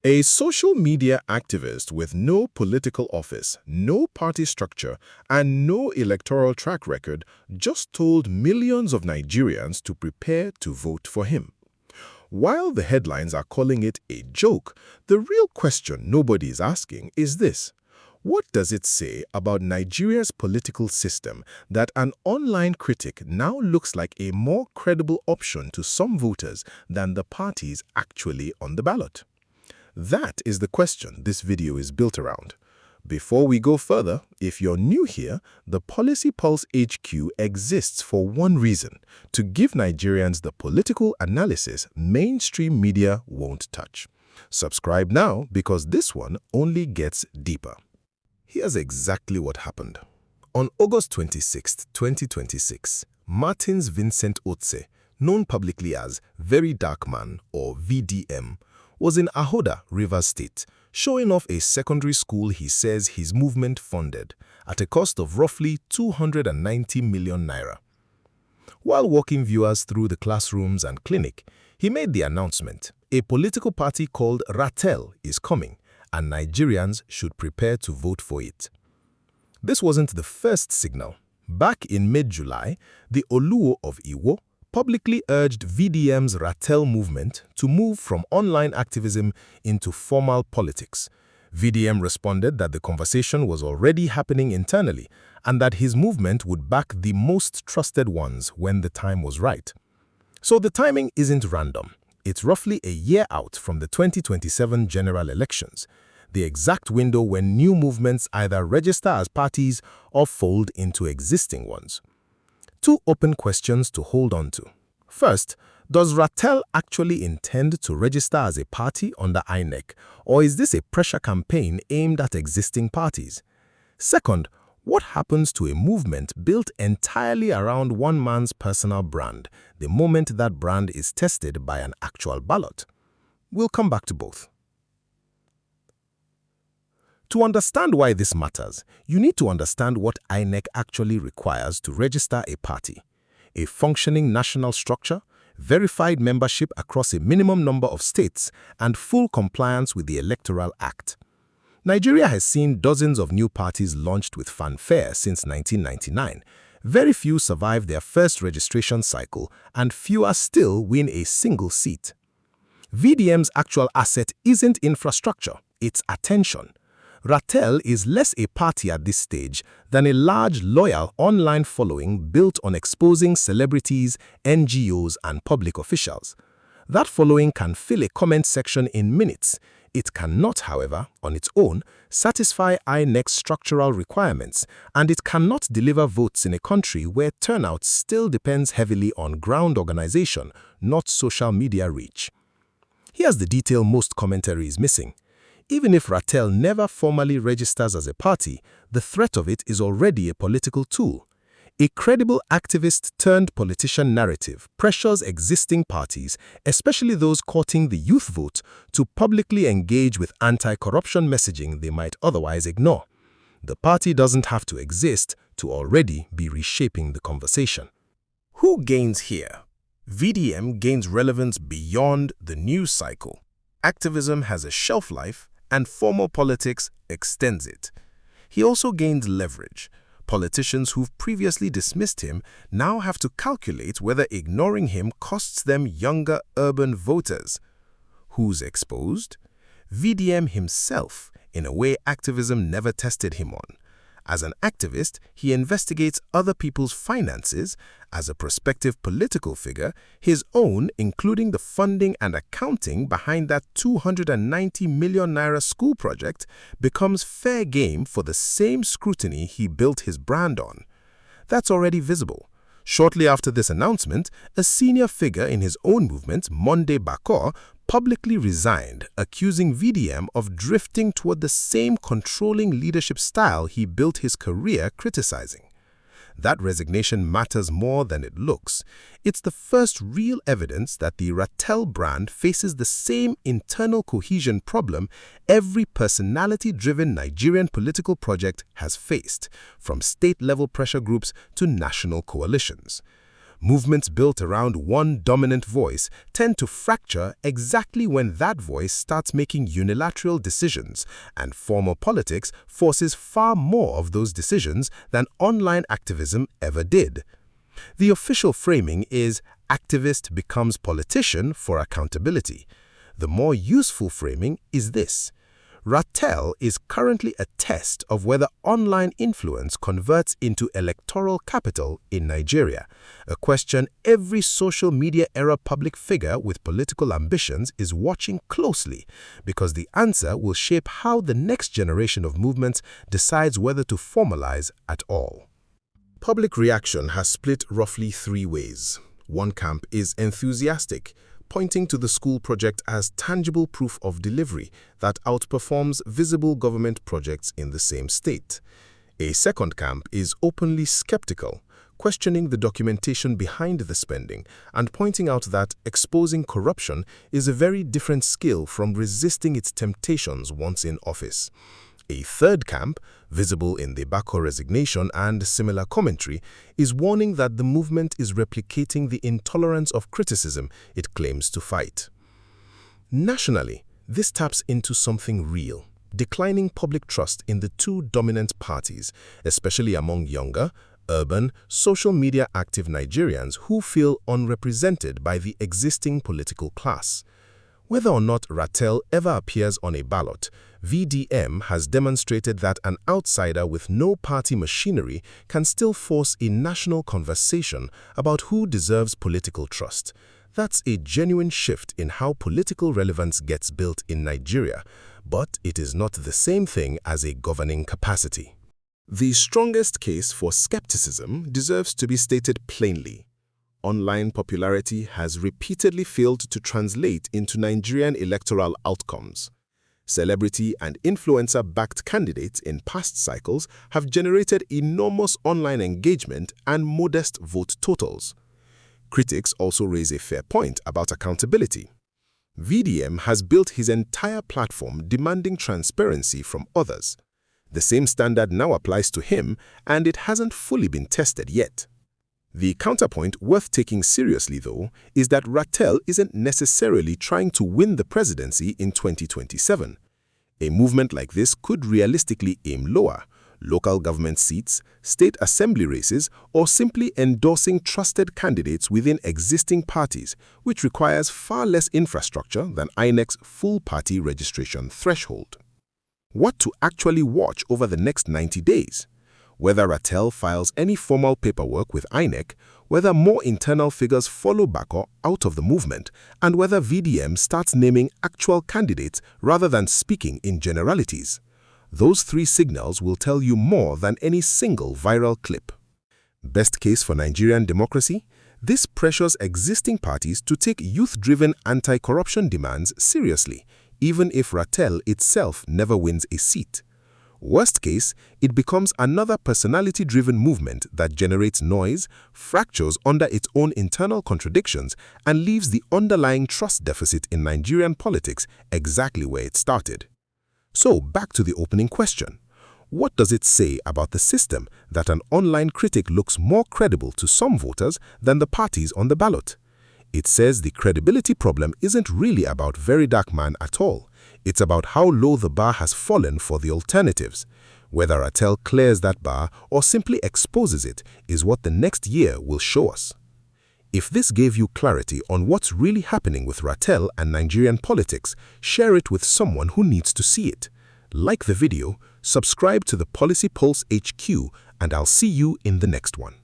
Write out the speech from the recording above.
A social media activist with no political office, no party structure, and no electoral track record just told millions of Nigerians to prepare to vote for him. While the headlines are calling it a joke, the real question nobody is asking is this: what does it say about Nigeria's political system that an online critic now looks like a more credible option to some voters than the parties actually on the ballot? That is the question this video is built around. Before we go further, if you're new here, the Policy Pulse HQ exists for one reason: to give Nigerians the political analysis mainstream media won't touch. Subscribe now because this one only gets deeper. Here's exactly what happened. On August 26, 2026, Martin's Vincent Otse, known publicly as Verydarkman or VDM, was in Ahoda, Rivers State, showing off a secondary school he says his movement funded at a cost of roughly 290 million naira. While walking viewers through the classrooms and clinic, he made the announcement: a political party called Ratel is coming, and Nigerians should prepare to vote for it. This wasn't the first signal. Back in mid-July, the Oluwo of Iwo publicly urged VDM's Ratel movement to move from online activism into formal politics. VDM responded that the conversation was already happening internally and that his movement would back the most trusted ones when the time was right. So the timing isn't random. It's roughly a year out from the 2027 general elections, the exact window when new movements either register as parties or fold into existing ones. Two open questions to hold on to. First, does Ratel actually intend to register as a party under INEC, or is this a pressure campaign aimed at existing parties? Second, what happens to a movement built entirely around one man's personal brand the moment that brand is tested by an actual ballot? We'll come back to both. To understand why this matters, you need to understand what INEC actually requires to register a party: a functioning national structure, verified membership across a minimum number of states, and full compliance with the Electoral Act. Nigeria has seen dozens of new parties launched with fanfare since 1999. Very few survive their first registration cycle, and fewer still win a single seat. VDM's actual asset isn't infrastructure, it's attention. Ratel is less a party at this stage than a large, loyal online following built on exposing celebrities, NGOs, and public officials. That following can fill a comment section in minutes. It cannot, however, on its own, satisfy INEC's structural requirements, and it cannot deliver votes in a country where turnout still depends heavily on ground organization, not social media reach. Here's the detail most commentary is missing. Even if Ratel never formally registers as a party, the threat of it is already a political tool. A credible activist-turned-politician narrative pressures existing parties, especially those courting the youth vote, to publicly engage with anti-corruption messaging they might otherwise ignore. The party doesn't have to exist to already be reshaping the conversation. Who gains here? VDM gains relevance beyond the news cycle. Activism has a shelf life, and formal politics extends it. He also gains leverage. Politicians who've previously dismissed him now have to calculate whether ignoring him costs them younger urban voters. Who's exposed? VDM himself, in a way activism never tested him on. As an activist, he investigates other people's finances. As a prospective political figure, his own, including the funding and accounting behind that 290 million naira school project, becomes fair game for the same scrutiny he built his brand on. That's already visible. Shortly after this announcement, a senior figure in his own movement, Monday Bakor, publicly resigned, accusing VDM of drifting toward the same controlling leadership style he built his career criticizing. That resignation matters more than it looks. It's the first real evidence that the Ratel brand faces the same internal cohesion problem every personality-driven Nigerian political project has faced, from state-level pressure groups to national coalitions. Movements built around one dominant voice tend to fracture exactly when that voice starts making unilateral decisions, and formal politics forces far more of those decisions than online activism ever did. The official framing is activist becomes politician for accountability. The more useful framing is this: Ratel is currently a test of whether online influence converts into electoral capital in Nigeria, a question every social media-era public figure with political ambitions is watching closely, because the answer will shape how the next generation of movements decides whether to formalize at all. Public reaction has split roughly three ways. One camp is enthusiastic, pointing to the school project as tangible proof of delivery that outperforms visible government projects in the same state. A second camp is openly skeptical, questioning the documentation behind the spending and pointing out that exposing corruption is a very different skill from resisting its temptations once in office. A third camp, visible in the Bako resignation and similar commentary, is warning that the movement is replicating the intolerance of criticism it claims to fight. Nationally, this taps into something real: declining public trust in the two dominant parties, especially among younger, urban, social media active Nigerians who feel unrepresented by the existing political class. Whether or not Ratel ever appears on a ballot, VDM has demonstrated that an outsider with no party machinery can still force a national conversation about who deserves political trust. That's a genuine shift in how political relevance gets built in Nigeria, but it is not the same thing as a governing capacity. The strongest case for skepticism deserves to be stated plainly. Online popularity has repeatedly failed to translate into Nigerian electoral outcomes. Celebrity and influencer-backed candidates in past cycles have generated enormous online engagement and modest vote totals. Critics also raise a fair point about accountability. VDM has built his entire platform demanding transparency from others. The same standard now applies to him, and it hasn't fully been tested yet. The counterpoint worth taking seriously, though, is that Ratel isn't necessarily trying to win the presidency in 2027. A movement like this could realistically aim lower: local government seats, state assembly races, or simply endorsing trusted candidates within existing parties, which requires far less infrastructure than INEC's full party registration threshold. What to actually watch over the next 90 days? Whether Ratel files any formal paperwork with INEC, whether more internal figures follow Bako out of the movement, and whether VDM starts naming actual candidates rather than speaking in generalities. Those three signals will tell you more than any single viral clip. Best case for Nigerian democracy? This pressures existing parties to take youth-driven anti-corruption demands seriously, even if Ratel itself never wins a seat. Worst case, it becomes another personality-driven movement that generates noise, fractures under its own internal contradictions, and leaves the underlying trust deficit in Nigerian politics exactly where it started. So, back to the opening question. What does it say about the system that an online critic looks more credible to some voters than the parties on the ballot? It says the credibility problem isn't really about Verydarkman at all. It's about how low the bar has fallen for the alternatives. Whether Ratel clears that bar or simply exposes it is what the next year will show us. If this gave you clarity on what's really happening with Ratel and Nigerian politics, share it with someone who needs to see it. Like the video, subscribe to the Policy Pulse HQ, and I'll see you in the next one.